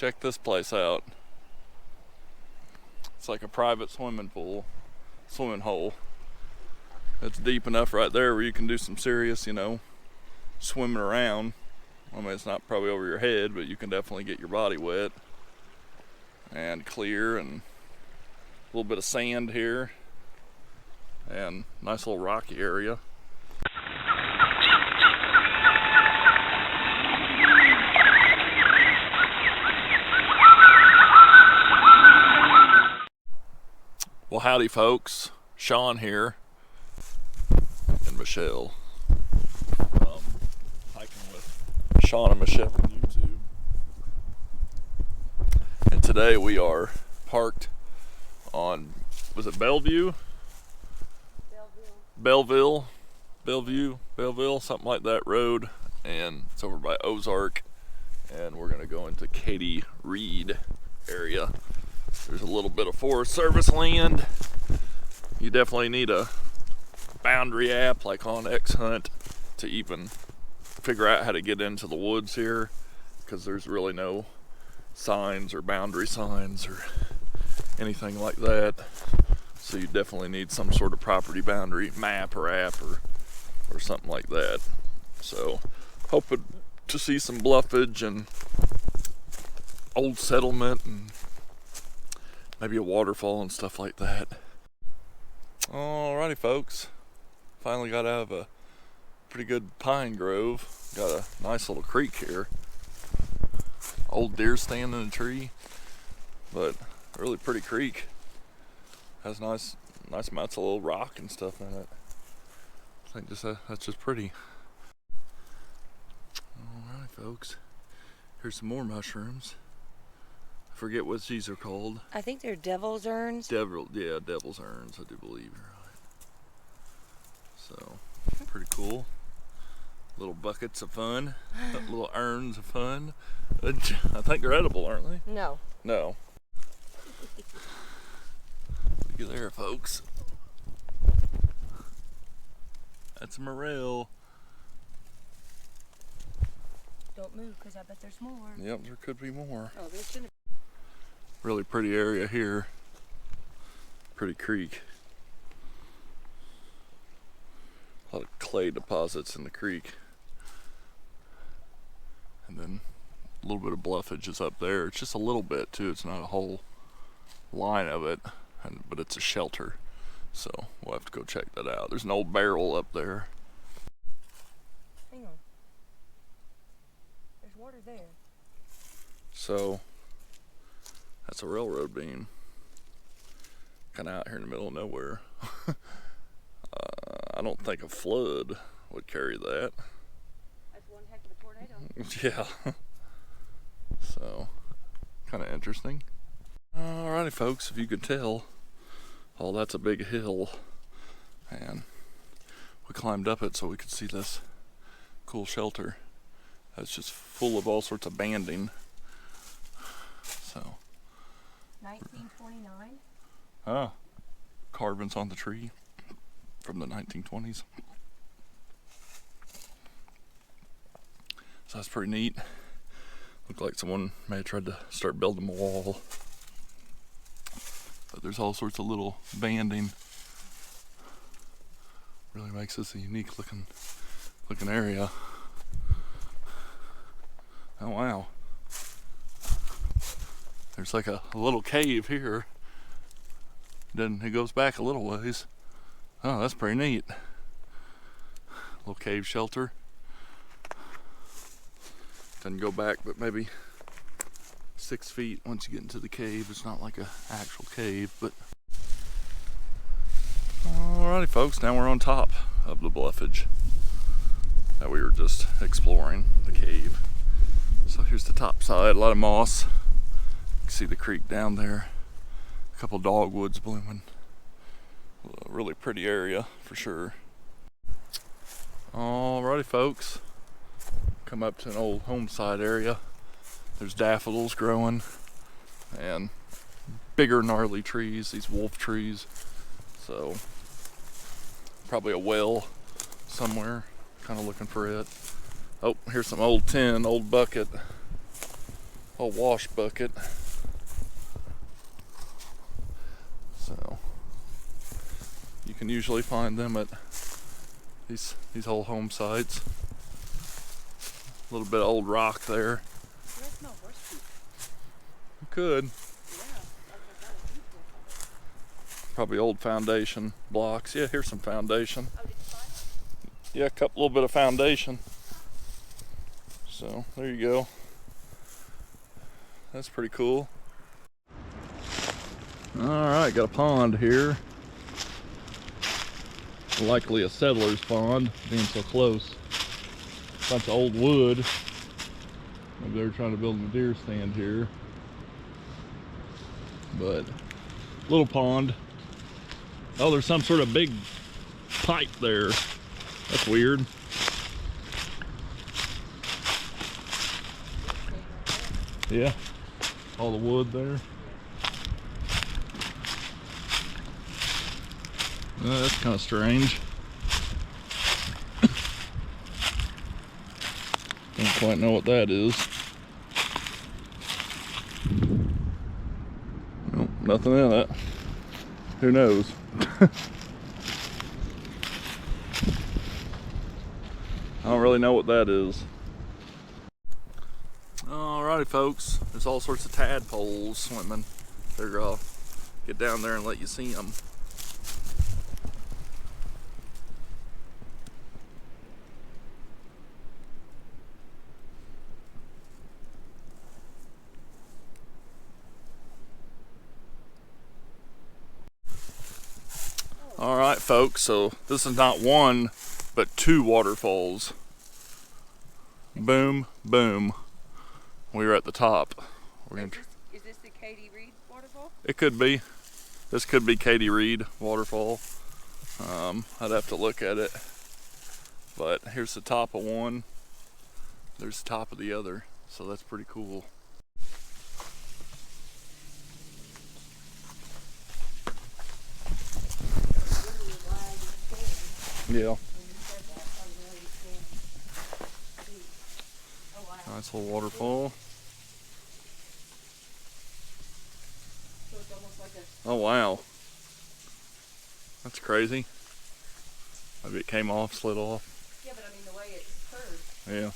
Check this place out. It's like a private swimming hole. It's deep enough right there where you can do some serious, swimming around. I mean, it's not probably over your head, but you can definitely get your body wet and clear, and a little bit of sand here and nice little rocky area. Well, howdy folks, Shawn here, and Michelle from Hiking with Shawn and Michelle on YouTube. And today we are parked on, was it Bellevue, something like that road, and it's over by Ozark, and we're gonna go into Katy Reid area. There's a little bit of Forest Service land. You definitely need a boundary app like on X-Hunt to even figure out how to get into the woods here, because there's really no signs or boundary signs or anything like that. So you definitely need some sort of property boundary map or app or something like that. So hoping to see some bluffage and old settlement and maybe a waterfall and stuff like that. Alrighty folks, finally got out of a pretty good pine grove. Got a nice little creek here. Old deer stand in a tree, but a really pretty creek. Has nice amounts of little rock and stuff in it. I think that's just pretty. Alright folks, here's some more mushrooms. Forget what these are called. I think they're devil's urns. Devil's urns, I do believe you're right. So, pretty cool. Little buckets of fun, little urns of fun. I think they're edible, aren't they? No. No. Look at there, folks. That's a morel. Don't move, because I bet there's more. Yep, there could be more. Oh, there shouldn't. Really pretty area here. Pretty creek. A lot of clay deposits in the creek. And then a little bit of bluffage is up there. It's just a little bit too. It's not a whole line of it, but it's a shelter. So we'll have to go check that out. There's an old barrel up there. Hang on. There's water there. So that's a railroad beam, kind of out here in the middle of nowhere. I don't think a flood would carry that. That's one heck of a tornado. Yeah. So, kind of interesting. Alrighty folks, if you could tell, that's a big hill. And we climbed up it so we could see this cool shelter. That's just full of all sorts of banding. So. 1929? Ah, carvings on the tree from the 1920s. So that's pretty neat. Looked like someone may have tried to start building a wall. But there's all sorts of little banding. Really makes this a unique looking area. Oh wow. There's like a little cave here. Then it goes back a little ways. Oh, that's pretty neat. Little cave shelter. Doesn't go back but maybe 6 feet once you get into the cave. It's not like an actual cave, but. Alrighty folks, now we're on top of the bluffage that we were just exploring, the cave. So here's the top side, a lot of moss. See the creek down there, a couple dogwoods blooming. A really pretty area for sure. Alrighty folks, come up to an old homesite area. There's daffodils growing and bigger gnarly trees, these wolf trees. So probably a well somewhere, kind of looking for it. Oh, here's some old tin, old bucket, a wash bucket. So you can usually find them at these old home sites. A little bit of old rock there. Do I smell horse poop? You could. Yeah. That's what that is. Probably old foundation blocks. Yeah, here's some foundation. Oh, did you find it? Yeah, a little bit of foundation. So there you go. That's pretty cool. Alright, got a pond here. Likely a settler's pond, being so close. Bunch of old wood. Maybe they were trying to build a deer stand here. But, little pond. Oh, there's some sort of big pipe there. That's weird. Yeah, all the wood there. That's kind of strange. Don't quite know what that is. Nope, nothing in it. Who knows? I don't really know what that is. Alrighty folks, there's all sorts of tadpoles swimming. Figure I'll get down there and let you see them. Alright folks, so this is not one, but two waterfalls. Boom, boom. We are at the top. Is this the Katy Reid waterfall? It could be. This could be Katy Reid waterfall. I'd have to look at it. But here's the top of one. There's the top of the other. So that's pretty cool. Yeah. Nice little waterfall. Oh wow. That's crazy. Maybe it came off, slid off. Yeah, but I mean the way it's curved. Yeah.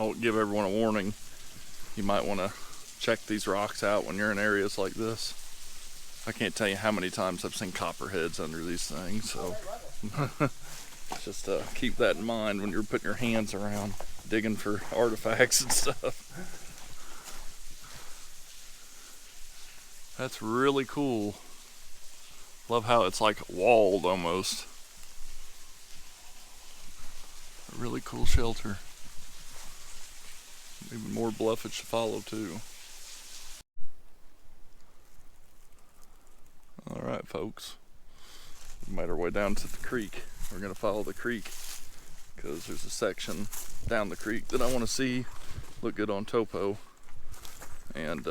I'll give everyone a warning. You might want to check these rocks out when you're in areas like this. I can't tell you how many times I've seen copperheads under these things, so just keep that in mind when you're putting your hands around digging for artifacts and stuff. That's really cool. Love how it's like walled almost. A really cool shelter. Even more bluffage to follow too. Alright folks, we made our way down to the creek. We're going to follow the creek because there's a section down the creek that I want to see, look good on topo, and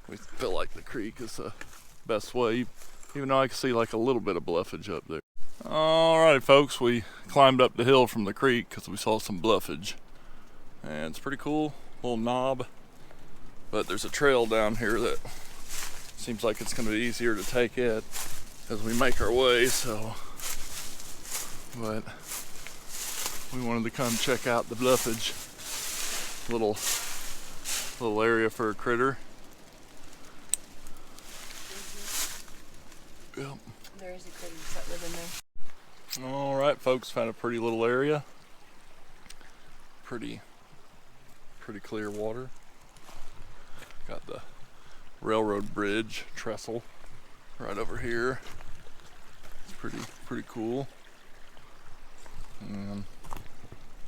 we feel like the creek is the best way, even though I can see like a little bit of bluffage up there. Alright folks, we climbed up the hill from the creek because we saw some bluffage, and it's pretty cool, little knob, but there's a trail down here that seems like it's going to be easier to take it as we make our way, so, but we wanted to come check out the bluffage. Little area for a critter. Yep. There is a critter that live in there. Alright folks, found a pretty little area. Pretty clear water. Got the railroad bridge trestle right over here. It's pretty cool. And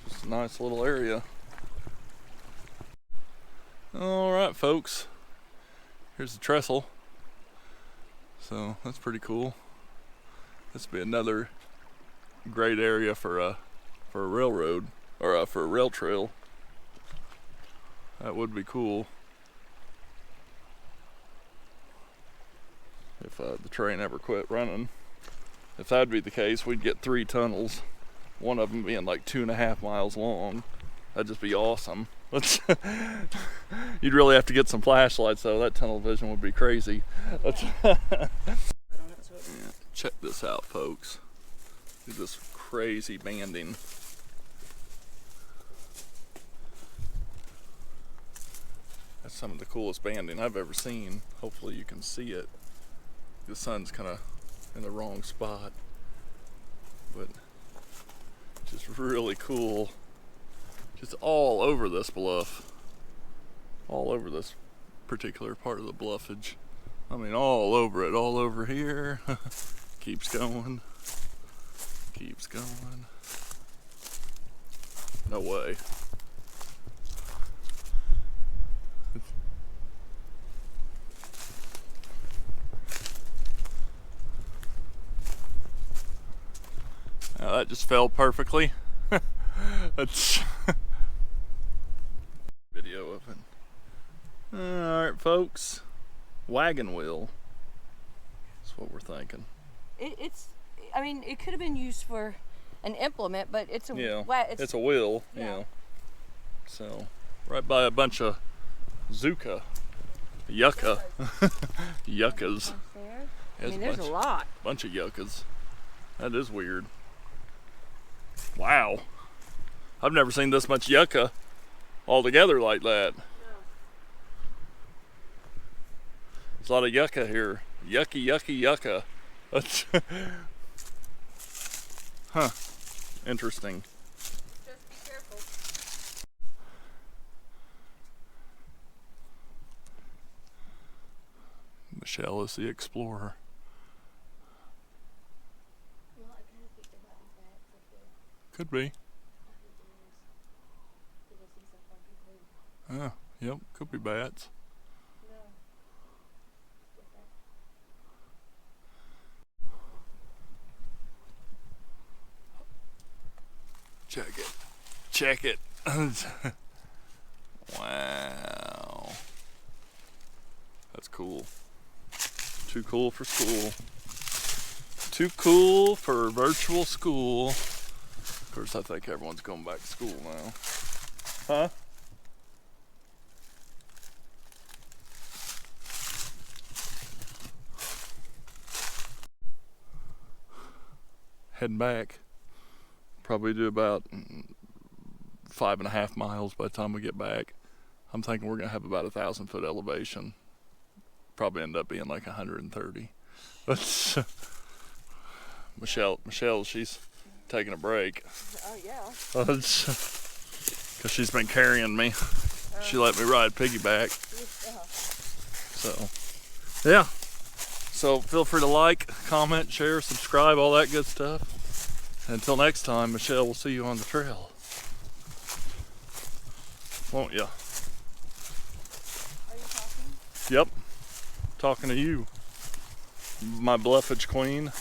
just a nice little area. Alright folks, here's the trestle. So that's pretty cool. This would be another great area for a railroad, or for a rail trail. That would be cool. If the train ever quit running. If that'd be the case, we'd get 3 tunnels one of them being like 2.5 miles long. That'd just be awesome. You'd really have to get some flashlights though. That tunnel vision would be crazy. Yeah. Check this out, folks. Look at this crazy banding. That's some of the coolest banding I've ever seen. Hopefully you can see it. The sun's kind of in the wrong spot, but just really cool. Just all over this bluff, all over this particular part of the bluffage. I mean, all over it, all over here. Keeps going, keeps going. No way. Now that just fell perfectly. That's video of it. Alright, folks. Wagon wheel. That's what we're thinking. I mean, it could have been used for an implement, but it's a it's a wheel, yeah. So, right by a bunch of yucca. Yuccas. I mean, there's a lot. Bunch of yuccas. That is weird. Wow. I've never seen this much yucca all together like that. No. There's a lot of yucca here. Yucky, yucky, yucca. That's huh. Interesting. Just be careful. Michelle is the explorer. Well, I kind of think about these bats up there. Could be. Oh, yep, could be bats. No. Check it. Check it. Wow. That's cool. Too cool for school. Too cool for virtual school. Of course, I think everyone's going back to school now. Huh? Heading back. Probably do about 5.5 miles by the time we get back. I'm thinking we're gonna have about 1,000 foot elevation. Probably end up being like 130. But Michelle, she's taking a break. Oh yeah. Because she's been carrying me. She let me ride piggyback. So, yeah. So feel free to like, comment, share, subscribe, all that good stuff. Until next time, Michelle, we'll see you on the trail. Won't ya? Are you talking? Yep. Talking to you, my Bluffage queen.